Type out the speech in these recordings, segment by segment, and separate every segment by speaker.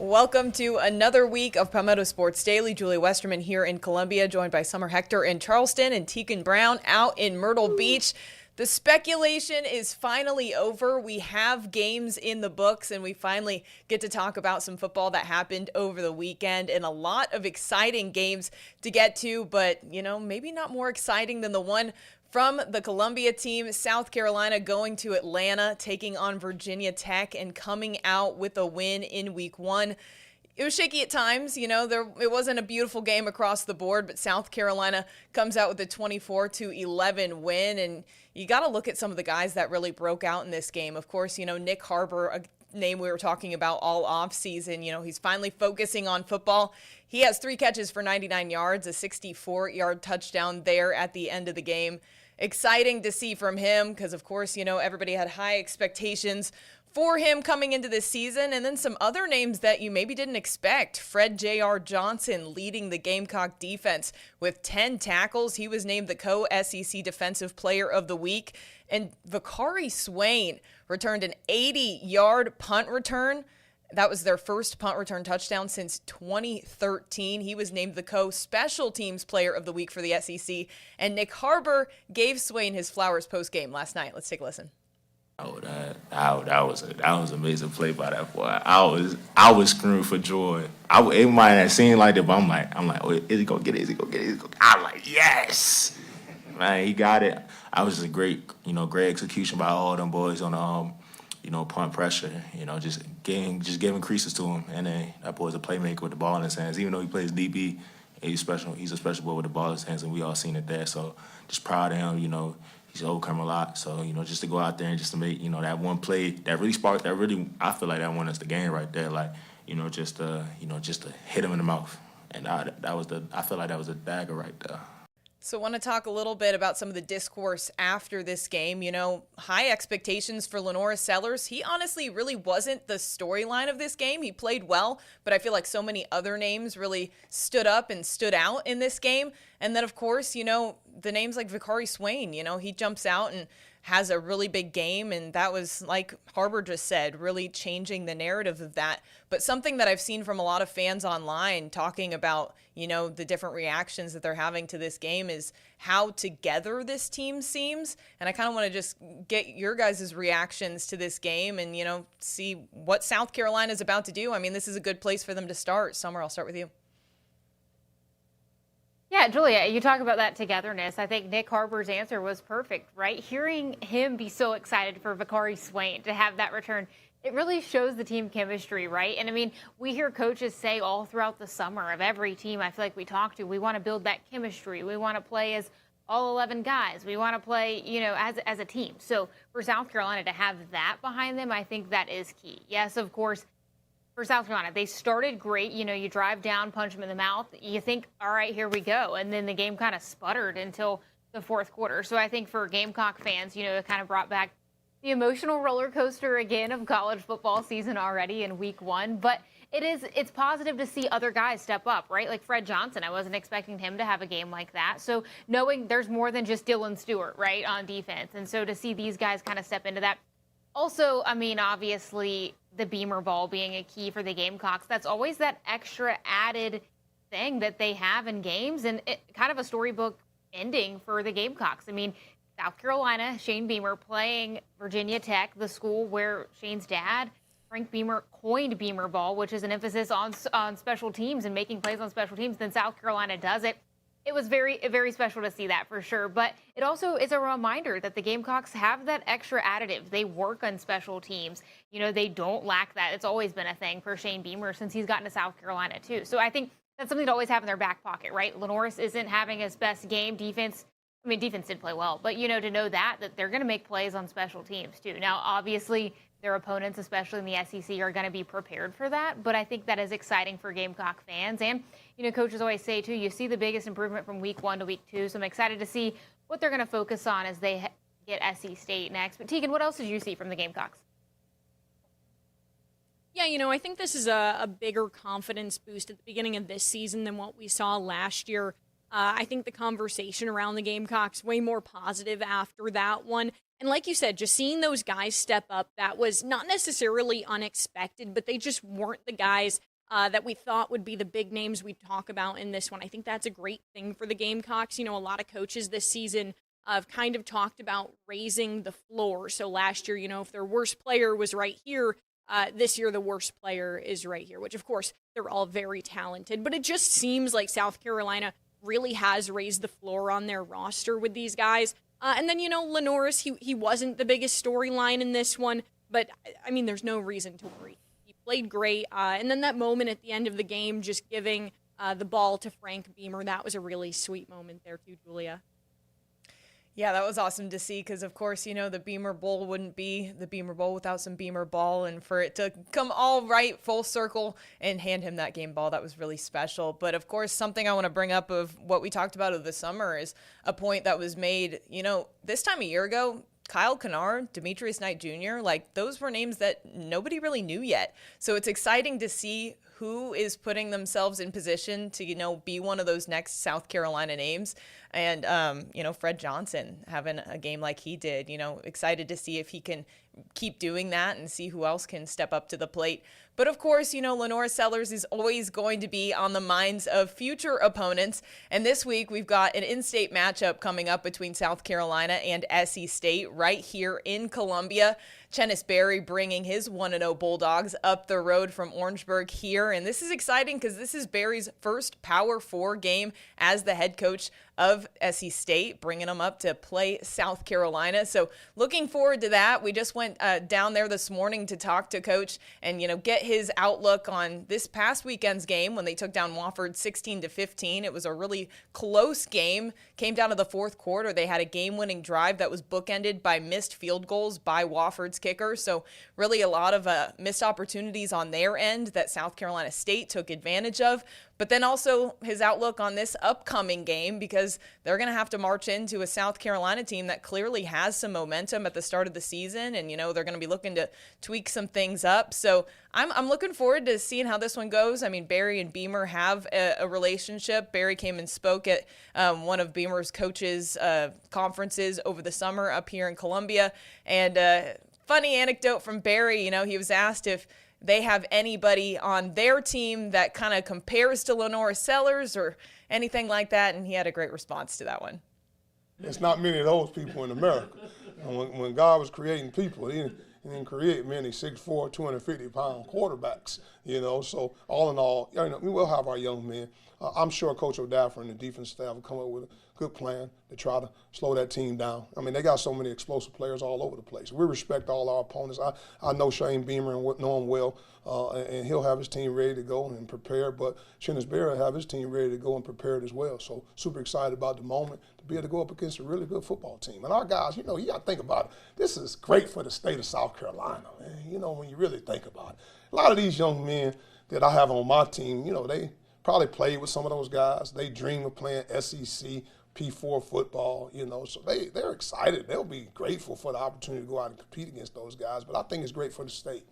Speaker 1: Welcome to another week of Palmetto Sports Daily. Julie Westerman here in Columbia, joined by Summer Hector in Charleston and Teagan Brown out in Myrtle Beach. The speculation is finally over. We have games in the books, and we finally get to talk about some football that happened over the weekend and a lot of exciting games to get to, but, maybe not more exciting than the one from the Columbia team. South Carolina going to Atlanta, taking on Virginia Tech, and coming out with a win in week one. It was shaky at times, it wasn't a beautiful game across the board, but South Carolina comes out with a 24-11 win, and you got to look at some of the guys that really broke out in this game. Of course, Nick Harbor, a name we were talking about all offseason, he's finally focusing on football. He has 3 catches for 99 yards, a 64-yard touchdown there at the end of the game. Exciting to see from him because, of course, everybody had high expectations for him coming into this season. And then some other names that you maybe didn't expect. Fred J.R. Johnson leading the Gamecock defense with 10 tackles. He was named the co-SEC Defensive Player of the Week. And Vakari Swain returned an 80-yard punt return. That was their first punt return touchdown since 2013. He was named the co-special teams player of the week for the SEC. And Nick Harbor gave Swain his flowers post-game last night. Let's take a listen.
Speaker 2: Oh, that was an amazing play by that boy. I was screaming for joy. It might have seemed like that, but I'm like, oh, is he gonna get it? Is he gonna get it? I'm like, yes, man, he got it. I was just a great execution by all them boys on the punt pressure. Just giving creases to him, and then that boy's a playmaker with the ball in his hands. Even though he plays DB, he's special. He's a special boy with the ball in his hands, and we all seen it there. So just proud of him. He's overcome a lot. So, just to go out there and just to make, that one play that really sparked, I feel like that won us the game right there. Like, just to hit him in the mouth. And I feel like that was a dagger right there.
Speaker 1: So I want to talk a little bit about some of the discourse after this game. High expectations for Lenora Sellers. He honestly really wasn't the storyline of this game. He played well, but I feel like so many other names really stood up and stood out in this game. And then, of course, the names like Vakari Swain, he jumps out and has a really big game, and that was, like Harbor just said, really changing the narrative of that. But something that I've seen from a lot of fans online talking about, the different reactions that they're having to this game is how together this team seems. And I kind of want to just get your guys' reactions to this game and, see what South Carolina is about to do. I mean, this is a good place for them to start. Summer, I'll start with you.
Speaker 3: Yeah, Julia, you talk about that togetherness. I think Nick Harbor's answer was perfect, right? Hearing him be so excited for Vakari Swain to have that return, it really shows the team chemistry, right? And I mean, we hear coaches say all throughout the summer of every team I feel like we talk to, we want to build that chemistry. We want to play as all 11 guys. We want to play, as a team. So for South Carolina to have that behind them, I think that is key. Yes, of course, for South Carolina, they started great. You drive down, punch them in the mouth. You think, all right, here we go. And then the game kind of sputtered until the fourth quarter. So I think for Gamecock fans, it kind of brought back the emotional roller coaster again of college football season already in week one. But it's positive to see other guys step up, right? Like Fred Johnson, I wasn't expecting him to have a game like that. So knowing there's more than just Dylan Stewart, right, on defense. And so to see these guys kind of step into that. Also, I mean, obviously, the Beamer ball being a key for the Gamecocks, that's always that extra added thing that they have in games, and kind of a storybook ending for the Gamecocks. I mean, South Carolina, Shane Beamer playing Virginia Tech, the school where Shane's dad, Frank Beamer, coined Beamer ball, which is an emphasis on special teams and making plays on special teams. Then South Carolina does it. It was very, very special to see that for sure. But it also is a reminder that the Gamecocks have that extra additive. They work on special teams. They don't lack that. It's always been a thing for Shane Beamer since he's gotten to South Carolina, too. So I think that's something to always have in their back pocket, right? Lenoris isn't having his best game. Defense did play well. But, to know that they're going to make plays on special teams, too. Now, obviously, their opponents, especially in the SEC, are going to be prepared for that. But I think that is exciting for Gamecock fans. And, coaches always say, too, you see the biggest improvement from week 1 to week 2. So I'm excited to see what they're going to focus on as they get SC State next. But, Teagan, what else did you see from the Gamecocks?
Speaker 4: Yeah, I think this is a bigger confidence boost at the beginning of this season than what we saw last year. I think the conversation around the Gamecocks way more positive after that one. And like you said, just seeing those guys step up, that was not necessarily unexpected, but they just weren't the guys that we thought would be the big names we'd talk about in this one. I think that's a great thing for the Gamecocks. A lot of coaches this season have kind of talked about raising the floor. So last year, if their worst player was right here, this year the worst player is right here, which of course they're all very talented. But it just seems like South Carolina really has raised the floor on their roster with these guys. And then, Lenoris, he wasn't the biggest storyline in this one, but I mean, there's no reason to worry. He played great. And then that moment at the end of the game, just giving the ball to Frank Beamer, that was a really sweet moment there too, Julia.
Speaker 1: Yeah, that was awesome to see because, of course, the Beamer Bowl wouldn't be the Beamer Bowl without some Beamer ball. And for it to come all right full circle and hand him that game ball, that was really special. But, of course, something I want to bring up of what we talked about of the summer is a point that was made, this time a year ago. Kyle Kennard, Demetrius Knight Jr., those were names that nobody really knew yet. So it's exciting to see who is putting themselves in position to, be one of those next South Carolina names. And, Fred Johnson having a game like he did, excited to see if he can keep doing that and see who else can step up to the plate. But of course, Lenora Sellers is always going to be on the minds of future opponents. And this week we've got an in-state matchup coming up between South Carolina and SC State right here in Columbia. Chennis Berry bringing his 1-0 Bulldogs up the road from Orangeburg here. And this is exciting because this is Berry's first Power 4 game as the head coach of SC State, bringing them up to play South Carolina. So looking forward to that. We just went down there this morning to talk to Coach and, get his outlook on this past weekend's game when they took down Wofford 16-15. It was a really close game. Came down to the fourth quarter. They had a game-winning drive that was bookended by missed field goals by Wofford's kicker. So really a lot of missed opportunities on their end that South Carolina State took advantage of. But then also his outlook on this upcoming game because they're going to have to march into a South Carolina team that clearly has some momentum at the start of the season. And, they're going to be looking to tweak some things up. So I'm looking forward to seeing how this one goes. I mean, Berry and Beamer have a relationship. Berry came and spoke at one of Beamer's coaches' conferences over the summer up here in Columbia. And funny anecdote from Berry, he was asked if they have anybody on their team that kind of compares to Lenora Sellers or anything like that, and he had a great response to that one.
Speaker 5: There's not many of those people in America. And when God was creating people, he didn't create many 6'4", 250-pound quarterbacks, So all in all, we will have our young men. I'm sure Coach O'Daffer and the defense staff will come up with a good plan to try to slow that team down. I mean, they got so many explosive players all over the place. We respect all our opponents. I know Shane Beamer and know him well, and he'll have his team ready to go and prepared. But Chennis Berry will have his team ready to go and prepared as well. So super excited about the moment to be able to go up against a really good football team. And our guys, you got to think about it. This is great for the state of South Carolina, man. When you really think about it. A lot of these young men that I have on my team, they probably played with some of those guys. They dream of playing SEC, P4 football, so they're excited. They'll be grateful for the opportunity to go out and compete against those guys. But I think it's great for the state.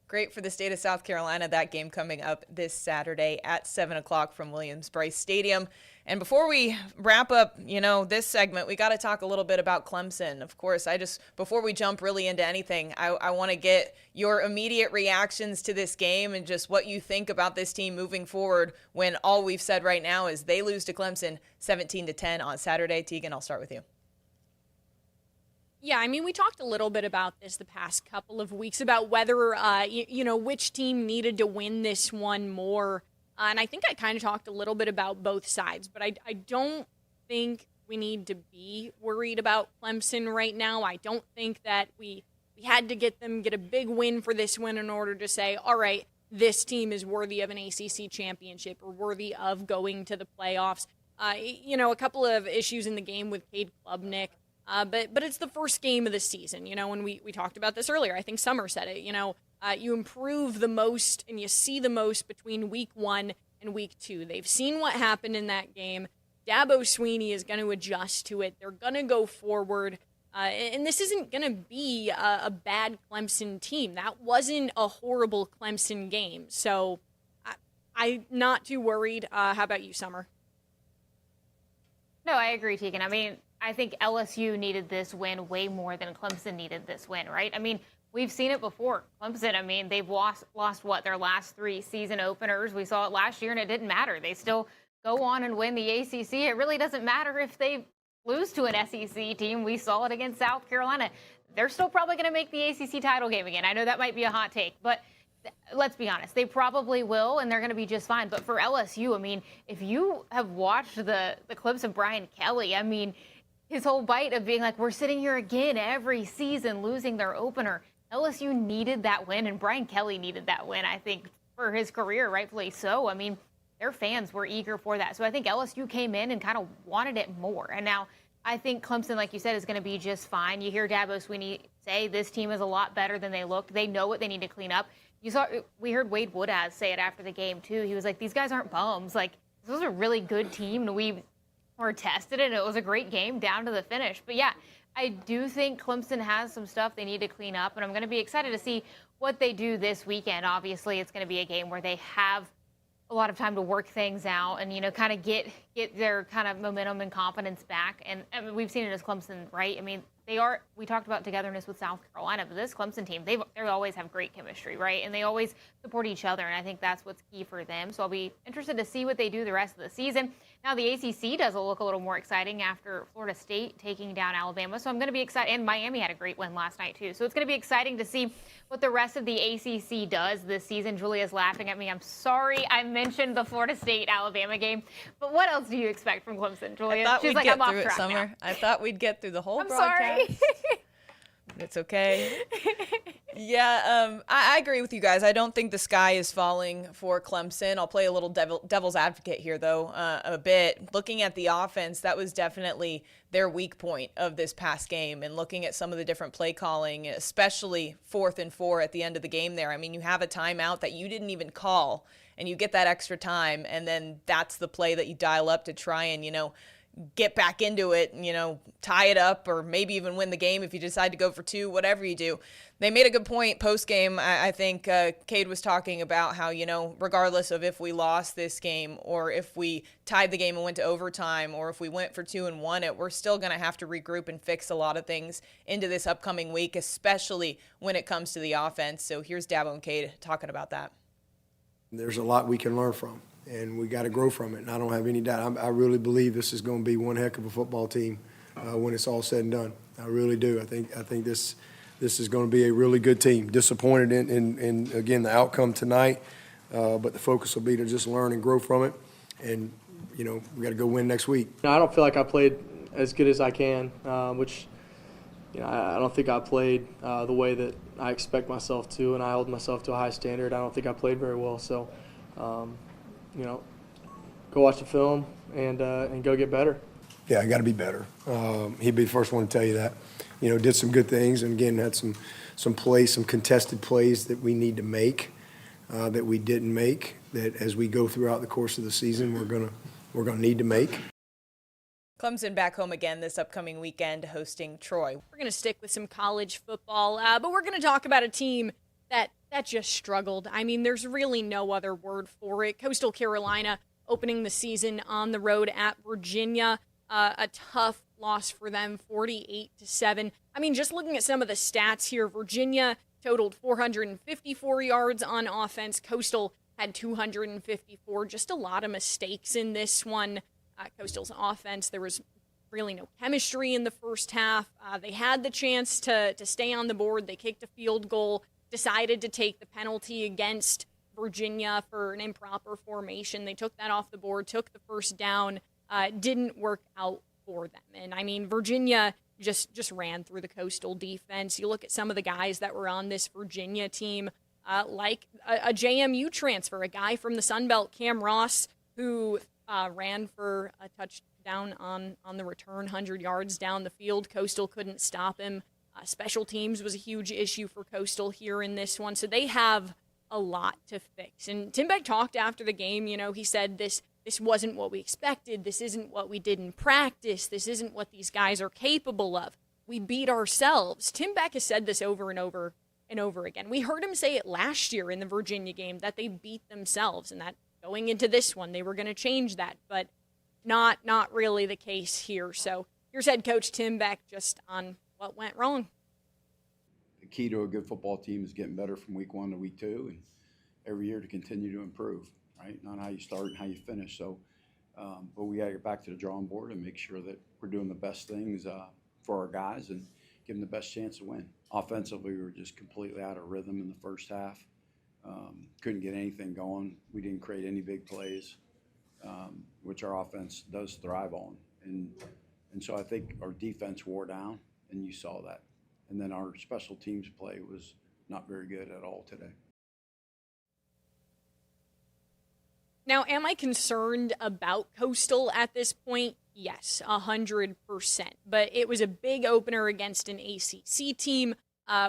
Speaker 1: Great for the state of South Carolina. That game coming up this Saturday at 7 o'clock from Williams-Brice Stadium. And before we wrap up, this segment, we got to talk a little bit about Clemson. Of course, before we jump really into anything, I want to get your immediate reactions to this game and just what you think about this team moving forward when all we've said right now is they lose to Clemson 17-10 on Saturday. Teagan, I'll start with you.
Speaker 4: Yeah, I mean, we talked a little bit about this the past couple of weeks about whether, which team needed to win this one more. And I think I kind of talked a little bit about both sides, but I don't think we need to be worried about Clemson right now. I don't think that we had to get a big win for this win in order to say, all right, this team is worthy of an ACC championship or worthy of going to the playoffs. A couple of issues in the game with Cade Klubnik. But it's the first game of the season, and we talked about this earlier. I think Summer said it, you improve the most and you see the most between week 1 and week 2. They've seen what happened in that game. Dabo Swinney is going to adjust to it. They're going to go forward. And this isn't going to be a bad Clemson team. That wasn't a horrible Clemson game. So I'm not too worried. How about you, Summer?
Speaker 3: No, I agree, Teagan. I mean, I think LSU needed this win way more than Clemson needed this win, right? I mean, we've seen it before. Clemson, I mean, they've lost what, their last 3 season openers. We saw it last year, and it didn't matter. They still go on and win the ACC. It really doesn't matter if they lose to an SEC team. We saw it against South Carolina. They're still probably going to make the ACC title game again. I know that might be a hot take, but let's be honest, they probably will, and they're going to be just fine. But for LSU, I mean, if you have watched the clips of Brian Kelly, I mean, his whole bite of being like, we're sitting here again every season losing their opener. LSU needed that win, and Brian Kelly needed that win, I think, for his career, rightfully so. I mean, their fans were eager for that. So I think LSU came in and kind of wanted it more. And now I think Clemson, like you said, is going to be just fine. You hear Dabo Swinney say this team is a lot better than they looked. They know what they need to clean up. We heard Wade Woodaz say it after the game, too. He was like, these guys aren't bums. Like, this was a really good team, and we were tested, and it was a great game down to the finish. But, yeah, I do think Clemson has some stuff they need to clean up, and I'm going to be excited to see what they do this weekend. Obviously, it's going to be a game where they have a lot of time to work things out and, you know, kind of get their kind of momentum and confidence back. And I mean, we've seen it as Clemson, right? I mean, we talked about togetherness with South Carolina, but this Clemson team, they always have great chemistry, right? And they always support each other, and I think that's what's key for them. So I'll be interested to see what they do the rest of the season. Now the ACC does look a little more exciting after Florida State taking down Alabama, so I'm going to be excited. And Miami had a great win last night, too. So it's going to be exciting to see what the rest of the ACC does this season. Julia's laughing at me. I'm sorry I mentioned the Florida State-Alabama game, but what else do you expect from Clemson, Julia?
Speaker 1: I thought
Speaker 3: She's
Speaker 1: we'd
Speaker 3: like,
Speaker 1: get
Speaker 3: I'm off
Speaker 1: through it,
Speaker 3: track
Speaker 1: Summer.
Speaker 3: now.
Speaker 1: I thought we'd get through the whole
Speaker 3: I'm
Speaker 1: broadcast.
Speaker 3: sorry.
Speaker 1: It's okay. Yeah, I agree with you guys. I don't think the sky is falling for Clemson. I'll play a little devil's advocate here, though, a bit. Looking at the offense, that was definitely their weak point of this past game. And looking at some of the different play calling, especially 4th and 4 at the end of the game there. I mean, you have a timeout that you didn't even call, and you get that extra time, and then that's the play that you dial up to try and, you know, get back into it, you know, tie it up, or maybe even win the game if you decide to go for 2, whatever you do. They made a good point post-game. I think Cade was talking about how, you know, regardless of if we lost this game or if we tied the game and went to overtime or if we went for 2 and won it, we're still going to have to regroup and fix a lot of things into this upcoming week, especially when it comes to the offense. So here's Dabo and Cade talking about that.
Speaker 6: There's a lot we can learn from, and we got to grow from it. And I don't have any doubt. I really believe this is going to be one heck of a football team when it's all said and done. I really do. I think this is going to be a really good team. Disappointed in again, the outcome tonight, but the focus will be to just learn and grow from it. And, you know, we got to go win next week.
Speaker 7: I don't feel like I played as good as I can, which, you know, I don't think I played the way that I expect myself to, and I hold myself to a high standard. I don't think I played very well. So, you know, go watch the film and go get better.
Speaker 6: Yeah, I got to be better. He'd be the first one to tell you that. You know, did some good things, and again had some plays, some contested plays that we need to make, that we didn't make. That as we go throughout the course of the season, we're gonna need to make.
Speaker 1: Clemson back home again this upcoming weekend, hosting Troy.
Speaker 4: We're going to stick with some college football, but we're going to talk about a team that just struggled. I mean, there's really no other word for it. Coastal Carolina opening the season on the road at Virginia. A tough loss for them, 48-7. I mean, just looking at some of the stats here, Virginia totaled 454 yards on offense. Coastal had 254. Just a lot of mistakes in this one. Coastal's offense, there was really no chemistry in the first half. They had the chance to stay on the board. They kicked a field goal, decided to take the penalty against Virginia for an improper formation. They took that off the board, took the first down. Didn't work out for them. And, I mean, Virginia just ran through the Coastal defense. You look at some of the guys that were on this Virginia team, like a JMU transfer, a guy from the Sun Belt, Cam Ross, who ran for a touchdown on the return, 100 yards down the field. Coastal couldn't stop him. Special teams was a huge issue for Coastal here in this one. So they have a lot to fix. And Tim Beck talked after the game, you know, he said this wasn't what we expected. This isn't what we did in practice. This isn't what these guys are capable of. We beat ourselves. Tim Beck has said this over and over and over again. We heard him say it last year in the Virginia game that they beat themselves and that going into this one they were going to change that, but not really the case here. So here's head coach Tim Beck just on what went wrong.
Speaker 8: key to a good football team is getting better from week 1 to week 2, and every year to continue to improve, right? Not how you start and how you finish. So, but we got to get back to the drawing board and make sure that we're doing the best things for our guys and give them the best chance to win. Offensively, we were just completely out of rhythm in the first half. Couldn't get anything going. We didn't create any big plays, which our offense does thrive on. And so I think our defense wore down, and you saw that. And then our special teams play was not very good at all today.
Speaker 4: Now, am I concerned about Coastal at this point? Yes, 100%. But it was a big opener against an ACC team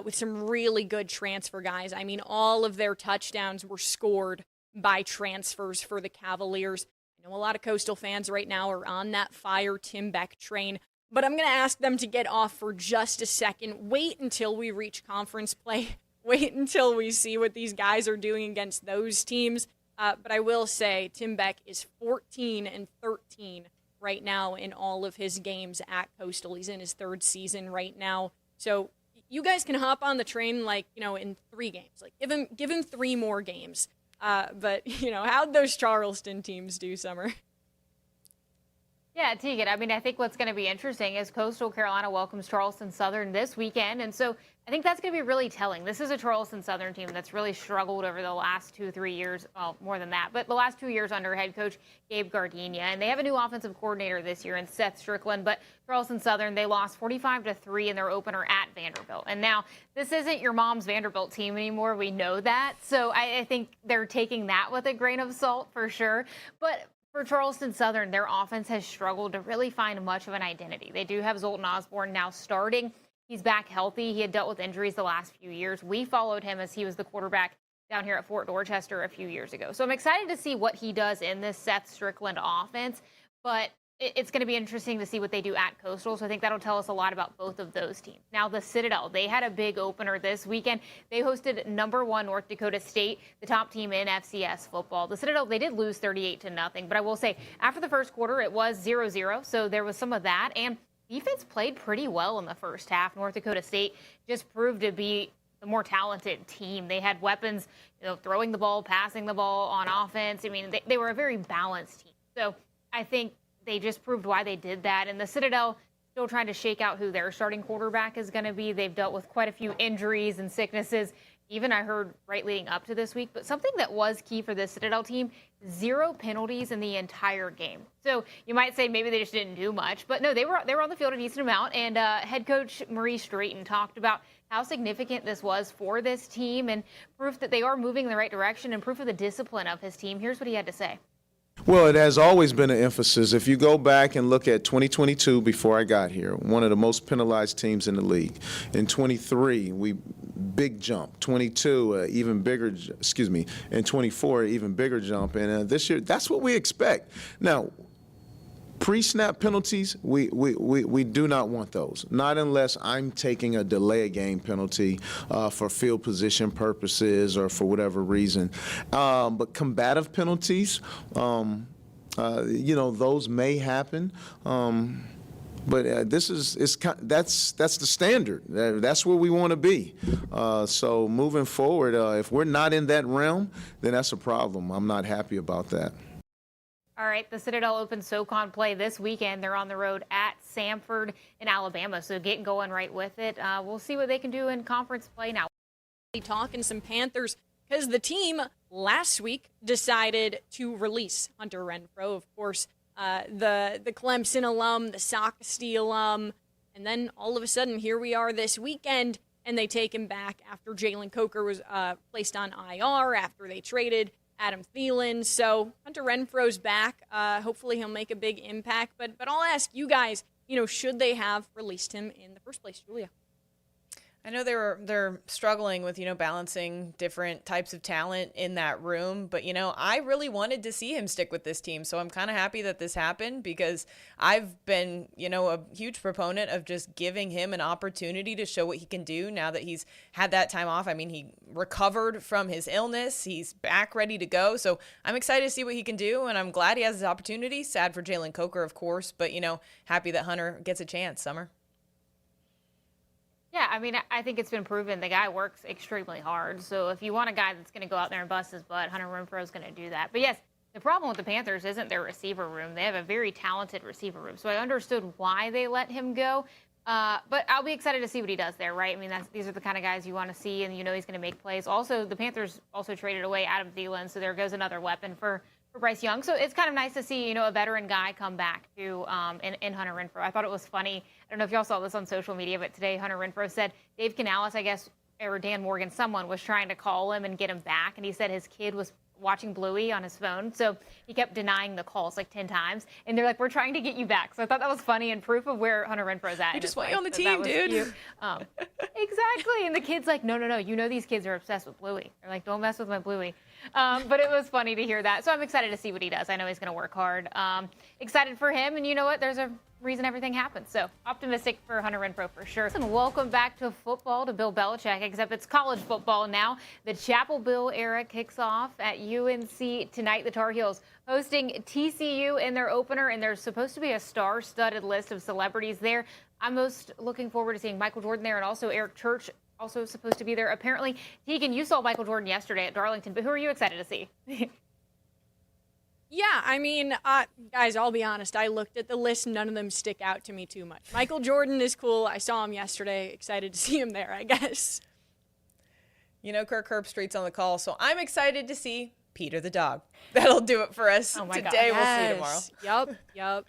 Speaker 4: with some really good transfer guys. I mean, all of their touchdowns were scored by transfers for the Cavaliers. I know a lot of Coastal fans right now are on that fire Tim Beck train, but I'm going to ask them to get off for just a second. Wait until we reach conference play. Wait until we see what these guys are doing against those teams. But I will say Tim Beck is 14-13 right now in all of his games at Coastal. He's in his 3rd season right now. So you guys can hop on the train, like, in 3 games. Like, give him 3 more games. But, how'd those Charleston teams do, Summer?
Speaker 3: Yeah, Teagan, I mean, I think what's going to be interesting is Coastal Carolina welcomes Charleston Southern this weekend. And so I think that's going to be really telling. This is a Charleston Southern team that's really struggled over the last 2-3 years. Well, more than that, but the last 2 years under head coach Gabe Gardenia. And they have a new offensive coordinator this year in Seth Strickland. But Charleston Southern, they lost 45-3 in their opener at Vanderbilt. And now this isn't your mom's Vanderbilt team anymore. We know that. So I think they're taking that with a grain of salt for sure. But for Charleston Southern, their offense has struggled to really find much of an identity. They do have Zoltan Osborne now starting. He's back healthy. He had dealt with injuries the last few years. We followed him as he was the quarterback down here at Fort Dorchester a few years ago. So I'm excited to see what he does in this Seth Strickland offense. But it's going to be interesting to see what they do at Coastal. So I think that'll tell us a lot about both of those teams. Now, the Citadel, they had a big opener this weekend. They hosted #1 North Dakota State, the top team in FCS football. The Citadel, they did lose 38-0. But I will say, after the first quarter, it was 0-0. So there was some of that. And defense played pretty well in the first half. North Dakota State just proved to be the more talented team. They had weapons, throwing the ball, passing the ball on offense. I mean, they were a very balanced team. So I think they just proved why they did that. And the Citadel still trying to shake out who their starting quarterback is going to be. They've dealt with quite a few injuries and sicknesses, even I heard right leading up to this week. But something that was key for the Citadel team, 0 penalties in the entire game. So you might say maybe they just didn't do much. But no, they were on the field a decent amount. And head coach Maurice Strayton talked about how significant this was for this team and proof that they are moving in the right direction and proof of the discipline of his team. Here's what he had to say.
Speaker 2: Well, it has always been an emphasis. If you go back and look at 2022, before I got here, one of the most penalized teams in the league. In 23, we big jump. 22, even bigger. In 24, even bigger jump. And this year, that's what we expect. Now, pre-snap penalties, we do not want those. Not unless I'm taking a delay a game penalty for field position purposes or for whatever reason. But combative penalties, those may happen. But that's the standard. That's where we want to be. So moving forward, if we're not in that realm, then that's a problem. I'm not happy about that.
Speaker 3: All right, the Citadel opens SoCon play this weekend. They're on the road at Samford in Alabama, so getting going right with it. We'll see what they can do in conference play now.
Speaker 4: Talking some Panthers because the team last week decided to release Hunter Renfrow, of course, the Clemson alum, the Sockasty alum, and then all of a sudden here we are this weekend, and they take him back after Jalen Coker was placed on IR after they traded Adam Thielen. So Hunter Renfrow's back. Hopefully he'll make a big impact. But I'll ask you guys, should they have released him in the first place, Julia?
Speaker 1: I know they're struggling with, balancing different types of talent in that room. But, I really wanted to see him stick with this team. So I'm kind of happy that this happened because I've been, a huge proponent of just giving him an opportunity to show what he can do now that he's had that time off. I mean, he recovered from his illness. He's back ready to go. So I'm excited to see what he can do. And I'm glad he has his opportunity. Sad for Jalen Coker, of course. But, happy that Hunter gets a chance, Summer.
Speaker 3: Yeah, Yeah, I mean, I think it's been proven the guy works extremely hard. So if you want a guy that's going to go out there and bust his butt, Hunter Renfrow is going to do that. But yes, the problem with the Panthers isn't their receiver room. They have a very talented receiver room. So I understood why they let him go. But I'll be excited to see what he does there, right? I mean, these are the kind of guys you want to see, and you know he's going to make plays. Also, the Panthers also traded away Adam Thielen, so there goes another weapon for Bryce Young. So it's kind of nice to see, you know, a veteran guy come back to in Hunter Renfrow. I thought it was funny. I don't know if y'all saw this on social media, but today Hunter Renfrow said Dave Canales, I guess, or Dan Morgan, someone was trying to call him and get him back, and he said his kid was watching Bluey on his phone, so he kept denying the calls like 10 times, and they're like, we're trying to get you back. So I thought that was funny and proof of where Hunter Renfrow's at.
Speaker 1: We just want you on the team, dude.
Speaker 3: Exactly, and the kid's like, no, you know these kids are obsessed with Bluey. They're like, don't mess with my Bluey. But it was funny to hear that, so I'm excited to see what he does. I know he's going to work hard. Excited for him, and you know what? There's a reason everything happens. So optimistic for Hunter Renfrow for sure. And welcome back to football, to Bill Belichick, except it's college football now. The Chapel Bill era kicks off at UNC tonight. The Tar Heels hosting TCU in their opener, and there's supposed to be a star-studded list of celebrities there. I'm most looking forward to seeing Michael Jordan there, and also Eric Church also supposed to be there. Apparently, Teagan, you saw Michael Jordan yesterday at Darlington, but who are you excited to see?
Speaker 4: Yeah, I mean, guys, I'll be honest. I looked at the list. None of them stick out to me too much. Michael Jordan is cool. I saw him yesterday. Excited to see him there, I guess.
Speaker 1: You know, Kirk Herbstreit's on the call, so I'm excited to see Peter the dog. That'll do it for us today.
Speaker 4: God.
Speaker 1: We'll see you tomorrow.
Speaker 4: Yep.